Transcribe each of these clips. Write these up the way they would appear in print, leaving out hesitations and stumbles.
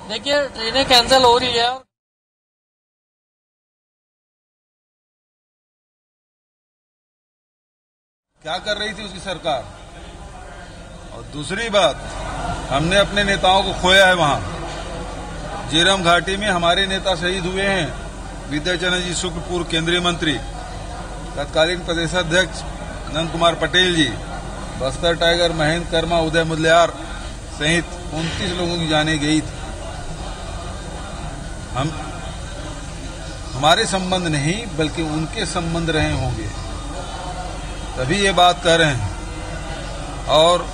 देखिए ट्रेनें कैंसिल हो रही है। क्या कर रही थी उसकी सरकार। और दूसरी बात, हमने अपने नेताओं को खोया है। वहां झीरम घाटी में हमारे नेता शहीद हुए हैं। विद्याचरण जी शुक्ल, पूर्व केंद्रीय मंत्री, तत्कालीन प्रदेशाध्यक्ष नंद कुमार पटेल जी, बस्तर टाइगर महेंद्र कर्मा, उदय मुदलियार सहित 29 लोगों की जानें गई थी। हमारे संबंध नहीं बल्कि उनके संबंध रहे होंगे, तभी ये बात कर रहे हैं। और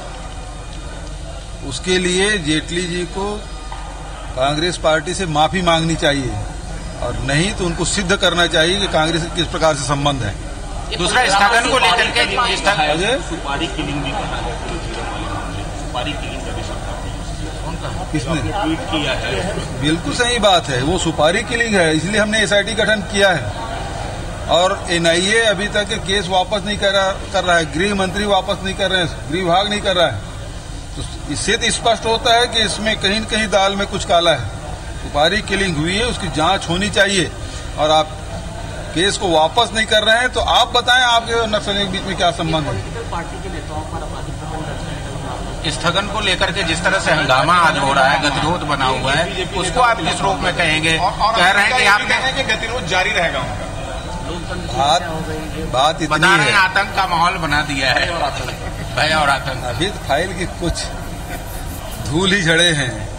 उसके लिए जेटली जी को कांग्रेस पार्टी से माफी मांगनी चाहिए, और नहीं तो उनको सिद्ध करना चाहिए कि कांग्रेस के किस प्रकार से संबंध है। दूसरा स्थगन को लेकर के सुपारी किलिंग भी कहा है, सुपारी किलिंग का भी किसने ट्वीट किया है। बिल्कुल सही बात है, वो सुपारी किलिंग है, इसलिए हमने एसआईटी गठन किया है। और एनआईए अभी तक केस वापस नहीं कर रहा है, गृह मंत्री वापस नहीं कर रहे हैं, गृह विभाग नहीं कर रहा है। तो इससे तो स्पष्ट होता है कि इसमें कहीं न कहीं दाल में कुछ काला है। सुपारी किलिंग हुई है, उसकी जांच होनी चाहिए। और आप केस को वापस नहीं कर रहे हैं तो आप बताएं आपके नक्सलियों के बीच में क्या संबंध है। पार्टी के नेताओं पर स्थगन को लेकर के जिस तरह से हंगामा आज हो रहा है, गतिरोध बना हुआ है, उसको आप किस रूप में कहेंगे? कह रहे हैं कि आप कहें कि गतिरोध जारी रहेगा उनका। बात इतनी बता रहे है, हैं आतंक का माहौल बना दिया है, भय और आतंक। अभी फाइल की कुछ धूल ही झड़े हैं।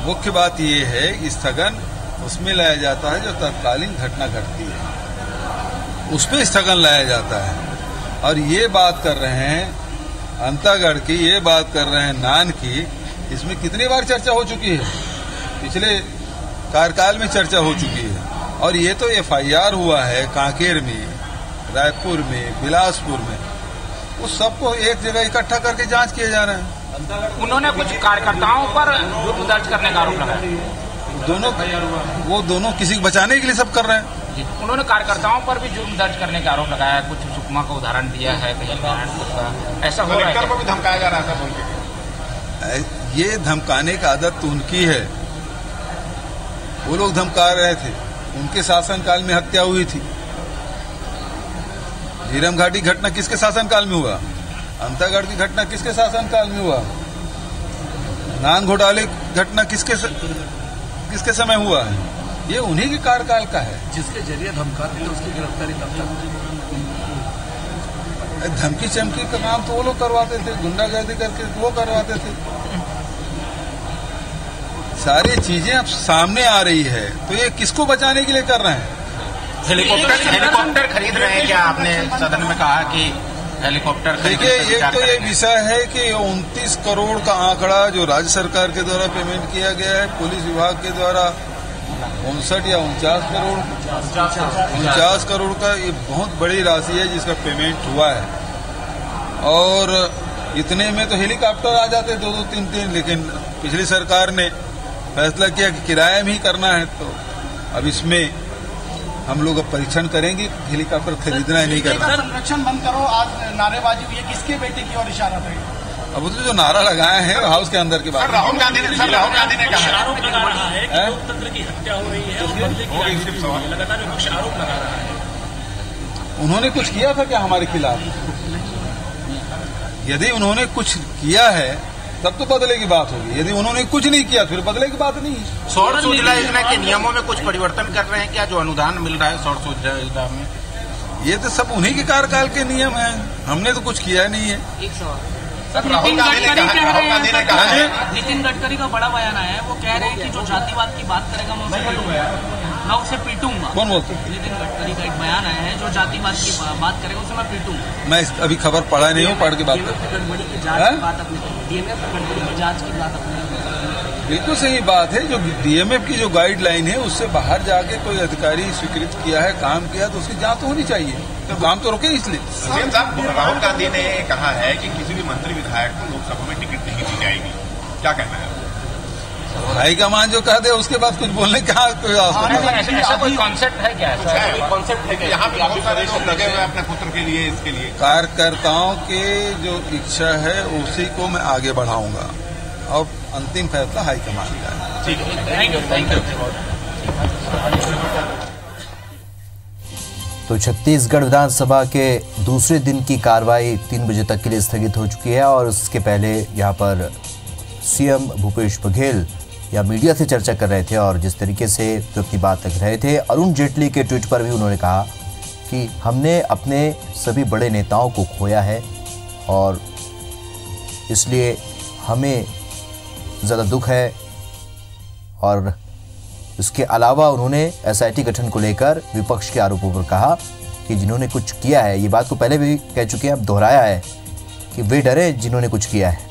मुख्य बात ये है कि स्थगन उसमें लाया जाता है जो तत्कालीन घटना घटती है, उस पर स्थगन लाया जाता है। और ये बात कर रहे हैं अंतागढ़ की, ये बात कर रहे हैं नान की, इसमें कितनी बार चर्चा हो चुकी है, पिछले कार्यकाल में चर्चा हो चुकी है। और ये तो एफआईआर हुआ है कांकेर में, रायपुर में, बिलासपुर में, उस सबको एक जगह इकट्ठा करके जांच किए जा रहे हैं। उन्होंने कुछ कार्यकर्ताओं पर जुर्म दर्ज करने का आरोप लगाया। वो दोनों किसी को बचाने के लिए सब कर रहे हैं। उन्होंने कार्यकर्ताओं पर भी जुर्म दर्ज करने का आरोप लगाया, कुछ सुकमा का उदाहरण दिया है, कहीं का ऐसा हो रहा है, भी धमकाया जा रहा था। ये धमकाने का आदत तो उनकी है, वो लोग धमका रहे थे। उनके शासनकाल में हत्या हुई थी। झीरम घाटी घटना किसके शासनकाल में हुआ? अंतागढ़ की घटना किसके शासनकाल में हुआ? नान घोटाले घटना किसके समय हुआ है? ये उन्हीं के कार्यकाल का है। जिसके जरिए धमकाते थे उसकी गिरफ्तारी तब तक। धमकी चमकी का काम तो वो लोग करवाते थे, गुंडागर्दी करके वो करवाते थे। सारी चीजें अब सामने आ रही है, तो ये किसको बचाने के लिए कर रहे हैं? हेलीकॉप्टर खरीद रहे हैं क्या? आपने सदन में कहा कि हेलीकॉप्टर देखिए, एक तो ये विषय है कि 29 करोड़ का आंकड़ा जो राज्य सरकार के द्वारा पेमेंट किया गया है, पुलिस विभाग के द्वारा 59 या 49 करोड़ का, ये बहुत बड़ी राशि है जिसका पेमेंट हुआ है। और इतने में तो हेलीकॉप्टर आ जाते 2-2, 3-3, लेकिन पिछली सरकार ने फैसला किया कि किराया में ही करना है। तो अब इसमें हम लोग अब परीक्षण करेंगे, हेलीकॉप्टर खरीदना है नहीं करना। संरक्षण बंद करो, आज नारेबाजी हुई है, किसके बेटे की ओर इशारा था? अब तो जो नारा लगाए हैं हाउस के अंदर की बात। राहुल गांधी ने कहा आरोप लगा रहा है कि लोकतंत्र की हत्या हो रही है और बदले की राजनीति हो रही है, लगातार विपक्ष आरोप लगा रहा है। उन्होंने कुछ किया था क्या हमारे खिलाफ? यदि उन्होंने कुछ किया है तब तो बदले की बात होगी, यदि उन्होंने कुछ नहीं किया फिर बदले की बात नहीं। सौर सूजला योजना के नियमों में कुछ परिवर्तन कर रहे हैं क्या? जो अनुदान मिल रहा है सौर सूजला योजना में, ये तो सब उन्हीं के कार्यकाल के नियम हैं, हमने तो कुछ किया नहीं है। नितिन गडकरी का बड़ा बयान आया है, वो कह रहे हैं कि जो जातिवाद की बात करेगा मैं उसे पीटूंगा। कौन बोलते? नितिन गडकरी का एक बयान आया है, जो जातिवाद की बात करेगा उसे मैं पीटूंगा। मैं अभी खबर पढ़ा नहीं हूँ, पढ़ के बात कर। गड़बड़ी की जांच की बात अपनी, डीएमएफ गड़बड़ी की जांच की बात अपनी। बिल्कुल सही बात है। जो डीएमएफ की जो गाइडलाइन है उससे बाहर जाके कोई अधिकारी स्वीकृत किया है, काम किया, तो उसकी जांच तो होनी चाहिए। तो काम तो रोके इसलिए। राहुल गांधी ने कहा है कि किसी भी मंत्री विधायक को लोकसभा में टिकट नहीं दी जाएगी, क्या कहना है? हाईकमान जो कह दे उसके बाद कुछ बोलने का कोई ऐसा कोई कॉन्सेप्ट है क्या? कॉन्सेप्ट है क्या? यहाँ पे बहुत सारे लोग लगे हुए अपने पुत्र के लिए, इसके लिए कार्यकर्ताओं के जो इच्छा है उसी को मैं आगे बढ़ाऊंगा। और अंतिम फैसला हाईकमान का है। ठीक है, थैंक यू। तो छत्तीसगढ़ विधानसभा के दूसरे दिन की कार्रवाई 3 बजे तक के लिए स्थगित हो चुकी है और उसके पहले यहाँ पर सीएम भूपेश बघेल या मीडिया से चर्चा कर रहे थे और जिस तरीके से वो अपनी बात रख रहे थे, अरुण जेटली के ट्वीट पर भी उन्होंने कहा कि हमने अपने सभी बड़े नेताओं को खोया है और इसलिए हमें ज़्यादा दुख है। और इसके अलावा उन्होंने एसआईटी गठन को लेकर विपक्ष के आरोपों पर कहा कि जिन्होंने कुछ किया है, ये बात को पहले भी कह चुके हैं, अब दोहराया है कि वे डरे जिन्होंने कुछ किया है।